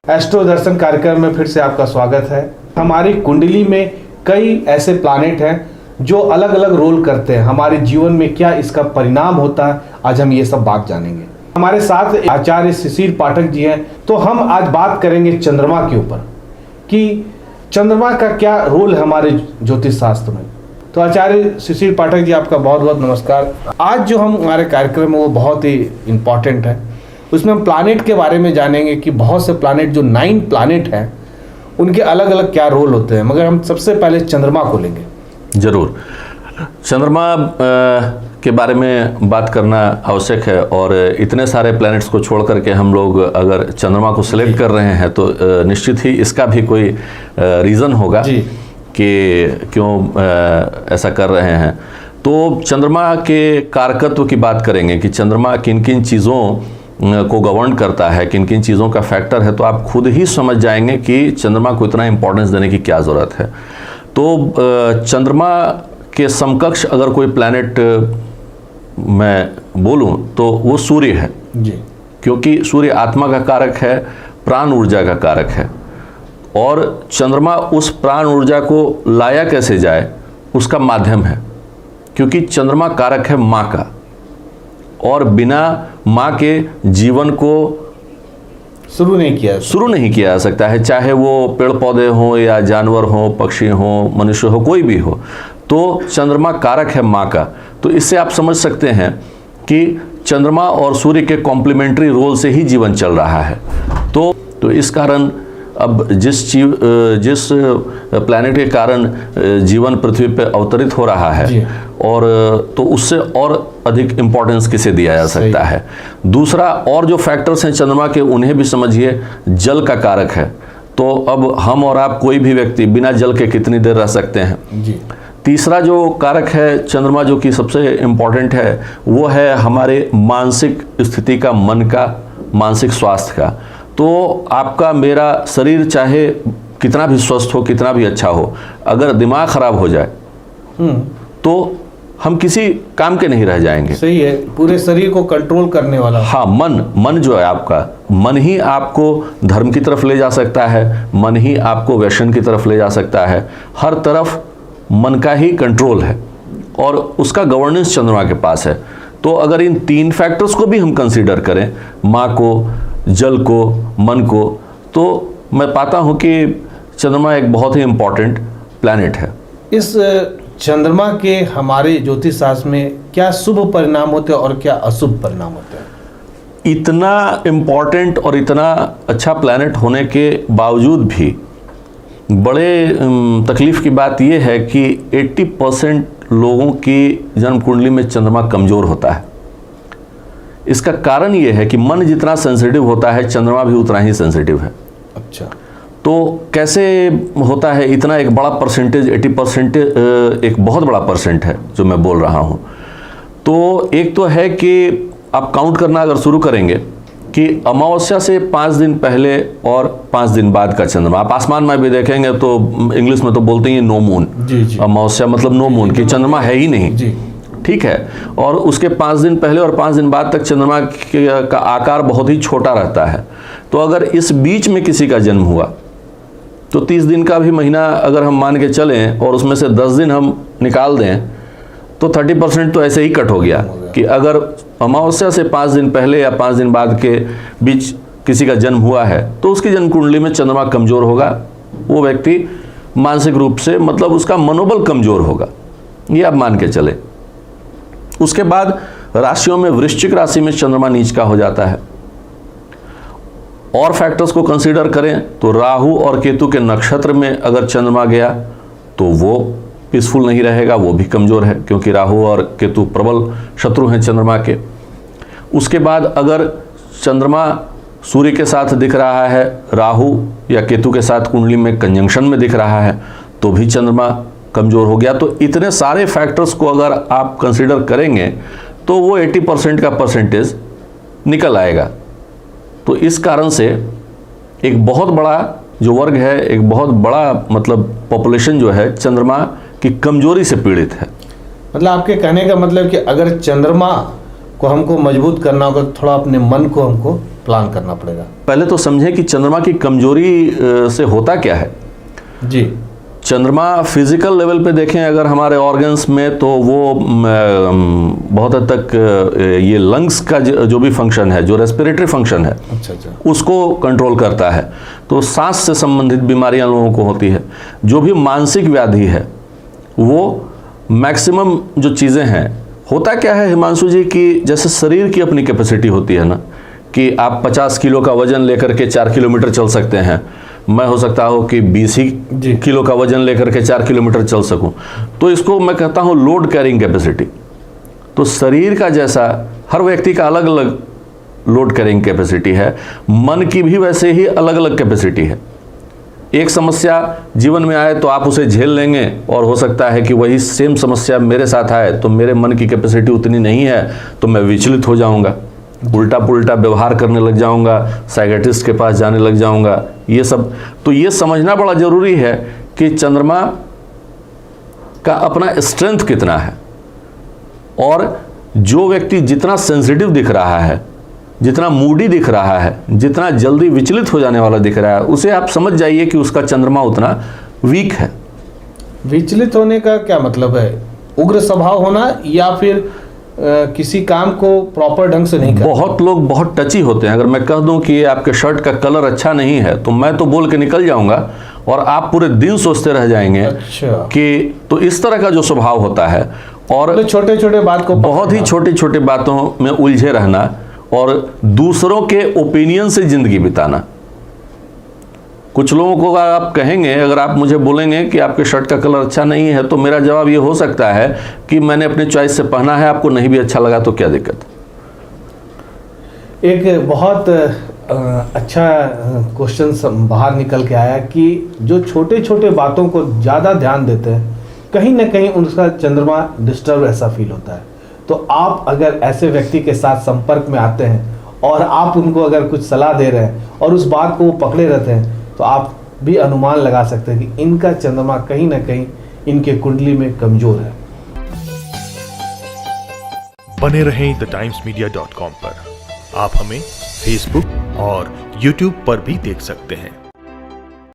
Astro दर्शन कार्यक्रम में फिर से आपका स्वागत है। हमारी कुंडली में कई ऐसे प्लैनेट हैं जो अलग अलग रोल करते हैं। हमारे जीवन में क्या इसका परिणाम होता है, आज हम ये सब बात जानेंगे। हमारे साथ आचार्य शिशिर पाठक जी हैं, तो हम आज बात करेंगे चंद्रमा के ऊपर कि चंद्रमा का क्या रोल है हमारे ज्योतिष शास्त्र में। तो आचार्य शिशिर पाठक जी, आपका बहुत बहुत नमस्कार। आज जो हम हमारे कार्यक्रम है वो बहुत ही इम्पॉर्टेंट है। उसमें हम प्लैनेट के बारे में जानेंगे कि बहुत से प्लैनेट जो 9 प्लैनेट हैं उनके अलग अलग क्या रोल होते हैं, मगर हम सबसे पहले चंद्रमा को लेंगे। जरूर, चंद्रमा के बारे में बात करना आवश्यक है। और इतने सारे प्लैनेट्स को छोड़ करके हम लोग अगर चंद्रमा को सिलेक्ट कर रहे हैं तो निश्चित ही इसका भी कोई रीज़न होगा कि क्यों ऐसा कर रहे हैं। तो चंद्रमा के कारकत्व की बात करेंगे कि चंद्रमा किन किन चीज़ों को गवर्न करता है, किन किन चीज़ों का फैक्टर है, तो आप खुद ही समझ जाएंगे कि चंद्रमा को इतना इम्पोर्टेंस देने की क्या ज़रूरत है। तो चंद्रमा के समकक्ष अगर कोई प्लैनेट मैं बोलूं तो वो सूर्य है जी, क्योंकि सूर्य आत्मा का कारक है, प्राण ऊर्जा का कारक है। और चंद्रमा उस प्राण ऊर्जा को लाया कैसे जाए उसका माध्यम है, क्योंकि चंद्रमा कारक है माँ का, और बिना माँ के जीवन को शुरू नहीं किया जा सकता है। चाहे वो पेड़ पौधे हों या जानवर हों, पक्षी हों, मनुष्य हो, कोई भी हो, तो चंद्रमा कारक है माँ का। तो इससे आप समझ सकते हैं कि चंद्रमा और सूर्य के कॉम्प्लीमेंट्री रोल से ही जीवन चल रहा है। तो इस कारण अब जिस प्लैनेट के कारण जीवन पृथ्वी पे अवतरित हो रहा है, और तो उससे और अधिक इम्पोर्टेंस किसे दिया जा सकता है। दूसरा, और जो फैक्टर्स हैं चंद्रमा के उन्हें भी समझिए। जल का कारक है, तो अब हम और आप कोई भी व्यक्ति बिना जल के कितनी देर रह सकते हैं जी। तीसरा जो कारक है चंद्रमा जो कि सबसे इम्पोर्टेंट है, वो है हमारे मानसिक स्थिति का, मन का, मानसिक स्वास्थ्य का। तो आपका मेरा शरीर चाहे कितना भी स्वस्थ हो, कितना भी अच्छा हो, अगर दिमाग खराब हो जाए तो हम किसी काम के नहीं रह जाएंगे। सही है, पूरे शरीर को कंट्रोल करने वाला। हाँ, मन जो है आपका, मन ही आपको धर्म की तरफ ले जा सकता है, मन ही आपको व्यसन की तरफ ले जा सकता है। हर तरफ मन का ही कंट्रोल है और उसका गवर्नेंस चंद्रमा के पास है। तो अगर इन 3 फैक्टर्स को भी हम कंसीडर करें, माँ को, जल को, मन को, तो मैं पाता हूँ कि चंद्रमा एक बहुत ही इम्पोर्टेंट प्लैनेट है। इस चंद्रमा के हमारे ज्योतिष शास्त्र में क्या शुभ परिणाम होते हैं और क्या अशुभ परिणाम होते हैं? इतना इम्पोर्टेंट और इतना अच्छा प्लैनेट होने के बावजूद भी बड़े तकलीफ की बात यह है कि 80% लोगों की जन्म कुंडली में चंद्रमा कमज़ोर होता है। इसका कारण यह है कि मन जितना सेंसिटिव होता है, चंद्रमा भी उतना ही सेंसिटिव है। अच्छा, तो कैसे होता है? इतना एक बड़ा परसेंटेज, 80% एक बहुत बड़ा परसेंट है जो मैं बोल रहा हूँ। तो एक तो है कि आप काउंट करना अगर शुरू करेंगे कि अमावस्या से 5 दिन पहले और 5 दिन बाद का चंद्रमा, आप आसमान में भी देखेंगे तो इंग्लिश में तो बोलते हैं नो मून। अमावस्या मतलब नो मून, कि चंद्रमा है ही नहीं जी। ठीक है। और उसके 5 दिन पहले और 5 दिन बाद तक चंद्रमा का आकार बहुत ही छोटा रहता है। तो अगर इस बीच में किसी का जन्म हुआ तो 30 दिन का भी महीना अगर हम मान के चलें और उसमें से 10 दिन हम निकाल दें तो 30% तो ऐसे ही कट हो गया कि अगर अमावस्या से 5 दिन पहले या 5 दिन बाद के बीच किसी का जन्म हुआ है तो उसकी जन्म कुंडली में चंद्रमा कमज़ोर होगा। वो व्यक्ति मानसिक रूप से, मतलब उसका मनोबल कमज़ोर होगा, ये आप मान के चले। उसके बाद राशियों में वृश्चिक राशि में चंद्रमा नीच का हो जाता है। और फैक्टर्स को कंसीडर करें तो राहु और केतु के नक्षत्र में अगर चंद्रमा गया तो वो पीसफुल नहीं रहेगा, वो भी कमज़ोर है, क्योंकि राहु और केतु प्रबल शत्रु हैं चंद्रमा के। उसके बाद अगर चंद्रमा सूर्य के साथ दिख रहा है, राहु या केतु के साथ कुंडली में कंजंक्शन में दिख रहा है, तो भी चंद्रमा कमज़ोर हो गया। तो इतने सारे फैक्टर्स को अगर आप कंसीडर करेंगे तो वो 80% का परसेंटेज निकल आएगा। तो इस कारण से एक बहुत बड़ा जो वर्ग है, एक बहुत बड़ा मतलब पॉपुलेशन जो है चंद्रमा की कमजोरी से पीड़ित है। मतलब आपके कहने का मतलब कि अगर चंद्रमा को हमको मजबूत करना होगा तो थोड़ा अपने मन को हमको प्लान करना पड़ेगा? पहले तो समझें कि चंद्रमा की कमजोरी से होता क्या है। जी। चंद्रमा फिजिकल लेवल पे देखें अगर हमारे ऑर्गन्स में, तो वो बहुत हद तक ये लंग्स का जो भी फंक्शन है, जो रेस्पिरेटरी फंक्शन है, अच्छा, उसको कंट्रोल करता है। तो सांस से संबंधित बीमारियां लोगों को होती है। जो भी मानसिक व्याधि है, वो मैक्सिमम जो चीज़ें हैं, होता क्या है हिमांशु जी कि जैसे शरीर की अपनी कैपेसिटी होती है ना, कि आप 50 किलो का वजन लेकर के 4 किलोमीटर चल सकते हैं। मैं हो सकता हूँ कि 20 ही किलो का वजन लेकर के 4 किलोमीटर चल सकूं। तो इसको मैं कहता हूँ लोड कैरिंग कैपेसिटी। तो शरीर का जैसा हर व्यक्ति का अलग अलग लोड कैरिंग कैपेसिटी है, मन की भी वैसे ही अलग अलग कैपेसिटी है। एक समस्या जीवन में आए तो आप उसे झेल लेंगे, और हो सकता है कि वही सेम समस्या मेरे साथ आए तो मेरे मन की कैपेसिटी उतनी नहीं है, तो मैं विचलित हो जाऊंगा, उल्टा पुल्टा व्यवहार करने लग जाऊंगा, साइकियाट्रिस्ट के पास जाने लग जाऊंगा, ये सब। तो ये समझना बड़ा जरूरी है कि चंद्रमा का अपना स्ट्रेंथ कितना है, और जो व्यक्ति जितना सेंसिटिव दिख रहा है, जितना मूडी दिख रहा है, जितना जल्दी विचलित हो जाने वाला दिख रहा है, उसे आप समझ जाइए कि उसका चंद्रमा उतना वीक है। विचलित होने का क्या मतलब है? उग्र स्वभाव होना, या फिर किसी काम को प्रॉपर ढंग से नहीं करना? बहुत लोग बहुत टची होते हैं। अगर मैं कह दूं कि आपके शर्ट का कलर अच्छा नहीं है, तो मैं तो बोल के निकल जाऊंगा और आप पूरे दिन सोचते रह जाएंगे। अच्छा। कि तो इस तरह का जो स्वभाव होता है, और तो छोटे छोटे बात को बहुत ही छोटी छोटी बातों में उलझे रहना, और दूसरों के ओपिनियन से जिंदगी बिताना। कुछ लोगों को आप कहेंगे, अगर आप मुझे बोलेंगे कि आपके शर्ट का कलर अच्छा नहीं है, तो मेरा जवाब ये हो सकता है कि मैंने अपने चॉइस से पहना है, आपको नहीं भी अच्छा लगा तो क्या दिक्कत। एक बहुत अच्छा क्वेश्चन बाहर निकल के आया कि जो छोटे छोटे बातों को ज़्यादा ध्यान देते हैं, कहीं ना कहीं उनका चंद्रमा डिस्टर्ब ऐसा फील होता है। तो आप अगर ऐसे व्यक्ति के साथ संपर्क में आते हैं और आप उनको अगर कुछ सलाह दे रहे हैं और उस बात को वो पकड़े रहते हैं, तो आप भी अनुमान लगा सकते हैं कि इनका चंद्रमा कहीं ना कहीं इनके कुंडली में कमजोर है। बने रहें thetimesmedia.com पर। आप हमें फेसबुक और यूट्यूब पर भी देख सकते हैं।